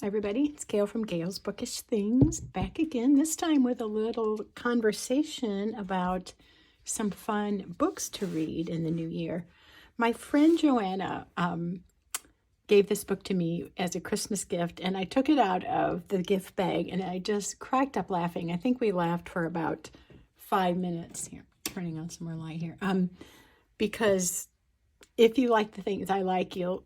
Hi everybody, it's Gail from Gail's Bookish Things, back again, this time with a little conversation about some fun books to read in the new year. My friend Joanna gave this book to me as a Christmas gift, and I took it out of the gift bag, and I just cracked up laughing. I think we laughed for about 5 minutes. Here, turning on some more light here. Because if you like the things I like, you'll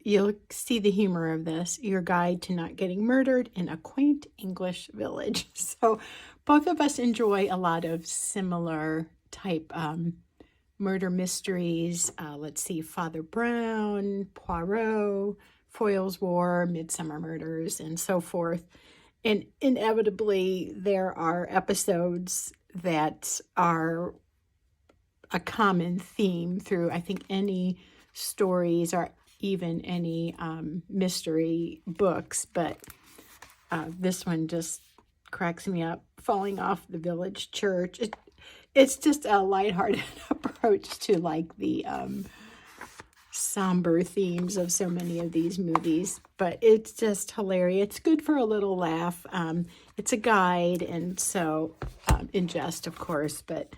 see the humor of this. Your Guide to Not Getting Murdered in a Quaint English Village. So both of us enjoy a lot of similar type murder mysteries. Let's see, Father Brown, Poirot, Foyle's War, Midsummer Murders, and so forth. And inevitably, there are episodes that are a common theme through, I think, any stories or even any mystery books, but this one just cracks me up. Falling off the village church. It's just a lighthearted approach to like the somber themes of so many of these movies, but it's just hilarious. It's good for a little laugh. It's a guide, and so in jest, of course, but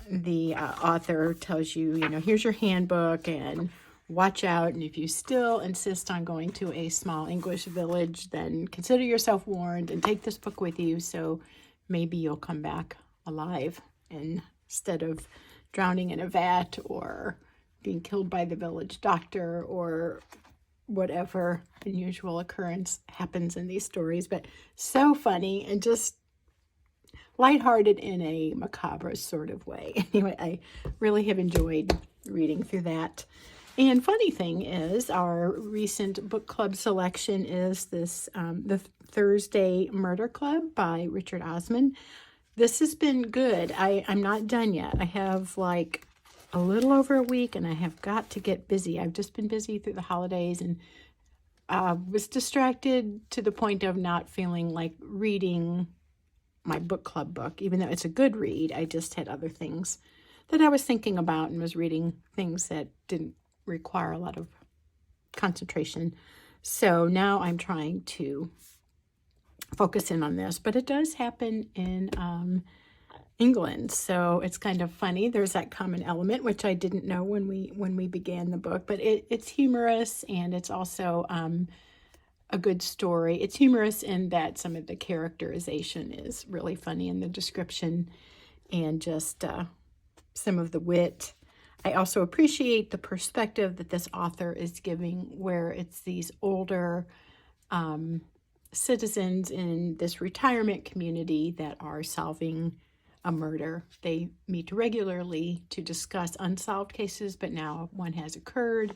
the author tells you, here's your handbook and watch out. And if you still insist on going to a small English village, then consider yourself warned and take this book with you. So maybe you'll come back alive instead of drowning in a vat or being killed by the village doctor or whatever unusual occurrence happens in these stories. But so funny and just lighthearted in a macabre sort of way. Anyway, I really have enjoyed reading through that. And funny thing is, our recent book club selection is this, the Thursday Murder Club by Richard Osman. This has been good. I'm not done yet. I have like a little over a week, and I have got to get busy. I've just been busy through the holidays and was distracted to the point of not feeling like reading my book club book. Even though it's a good read, I just had other things that I was thinking about and was reading things that didn't require a lot of concentration. So now I'm trying to focus in on this, but it does happen in England, so it's kind of funny. There's that common element, which I didn't know when we began the book, but it's humorous, and it's also a good story. It's humorous in that some of the characterization is really funny in the description and just some of the wit. I also appreciate the perspective that this author is giving, where it's these older citizens in this retirement community that are solving a murder. They meet regularly to discuss unsolved cases, but now one has occurred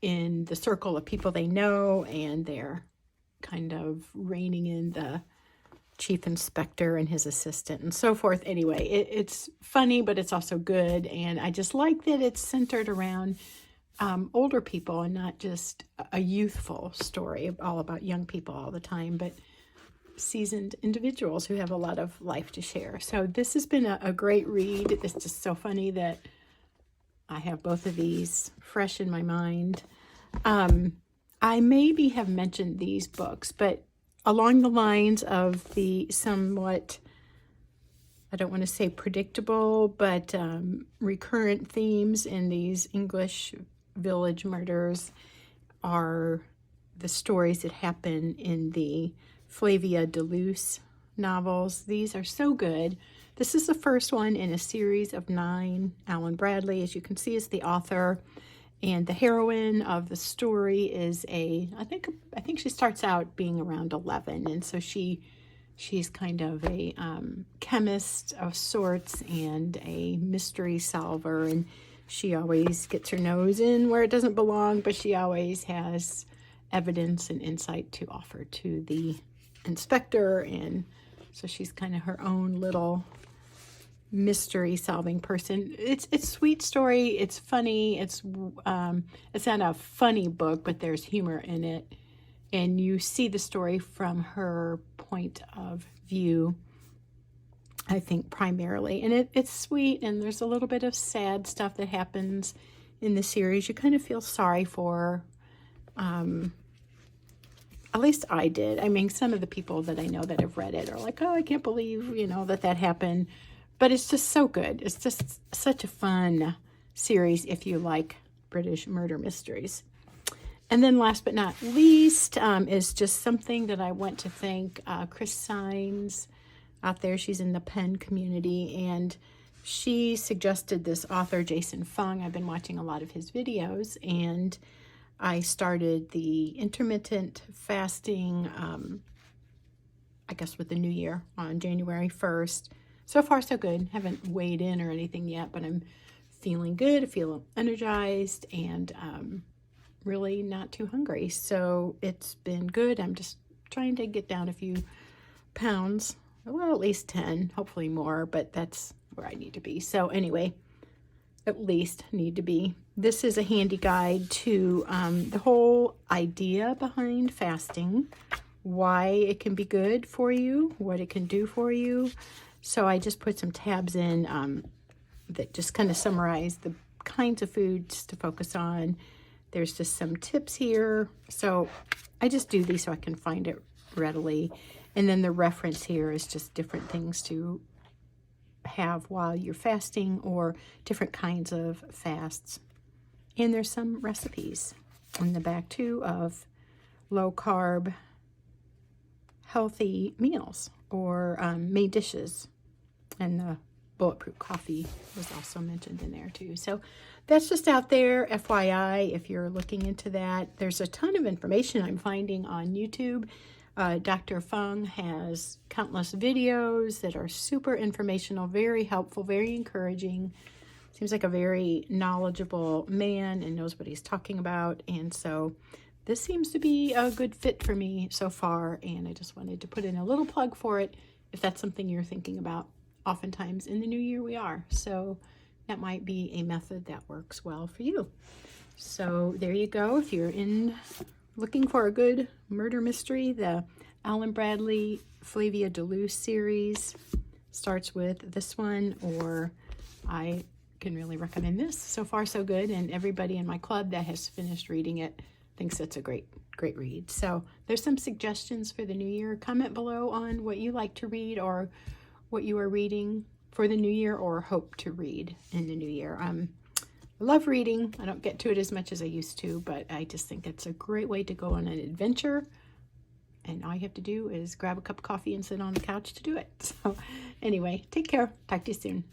in the circle of people they know, and they're kind of reining in the chief inspector and his assistant and so forth. Anyway, it's funny, but it's also good, and I just like that it's centered around older people and not just a youthful story all about young people all the time, but seasoned individuals who have a lot of life to share. So this has been a great read. It's just so funny that I have both of these fresh in my mind. I maybe have mentioned these books, but along the lines of the somewhat, I don't want to say predictable, but recurrent themes in these English village murders are the stories that happen in the Flavia de Luce novels. These are so good. This is the first one in a series of 9. Alan Bradley, as you can see, is the author, and the heroine of the story is I think she starts out being around 11, and so she's kind of a chemist of sorts and a mystery solver, and she always gets her nose in where it doesn't belong, but she always has evidence and insight to offer to the inspector, and so she's kind of her own little mystery solving person. It's a sweet story. It's funny. It's not a funny book, but there's humor in it, and you see the story from her point of view, I think, primarily, and it's sweet, and there's a little bit of sad stuff that happens in the series. You kind of feel sorry for At least I did. I mean, some of the people that I know that have read it are like, oh, I can't believe, that happened. But it's just so good. It's just such a fun series if you like British murder mysteries. And then last but not least is just something that I want to thank Chris Saenz out there. She's in the pen community, and she suggested this author, Jason Fung. I've been watching a lot of his videos, and I started the intermittent fasting, I guess with the new year on January 1st. So far, so good. Haven't weighed in or anything yet, but I'm feeling good. I feel energized and really not too hungry. So it's been good. I'm just trying to get down a few pounds. Well, at least 10, hopefully more, but that's where I need to be. So anyway, at least need to be. This is a handy guide to the whole idea behind fasting, why it can be good for you, what it can do for you. So I just put some tabs in that just kind of summarize the kinds of foods to focus on. There's just some tips here. So I just do these so I can find it readily. And then the reference here is just different things to have while you're fasting or different kinds of fasts. And there's some recipes in the back too of low carb, healthy meals or made dishes. And the bulletproof coffee was also mentioned in there too. So that's just out there, FYI, if you're looking into that. There's a ton of information I'm finding on YouTube. Dr. Fung has countless videos that are super informational, very helpful, very encouraging. Seems like a very knowledgeable man and knows what he's talking about. And so this seems to be a good fit for me so far. And I just wanted to put in a little plug for it if that's something you're thinking about. Oftentimes in the new year we are. So that might be a method that works well for you. So there you go. If you're looking for a good murder mystery, the Alan Bradley, Flavia DeLuce series starts with this one, or I can really recommend this. So far, so good. And everybody in my club that has finished reading it thinks it's a great read. So there's some suggestions for the new year. Comment below on what you like to read or what you are reading for the new year or hope to read in the new year. I love reading. I don't get to it as much as I used to, but I just think it's a great way to go on an adventure. And all you have to do is grab a cup of coffee and sit on the couch to do it. So anyway, take care. Talk to you soon.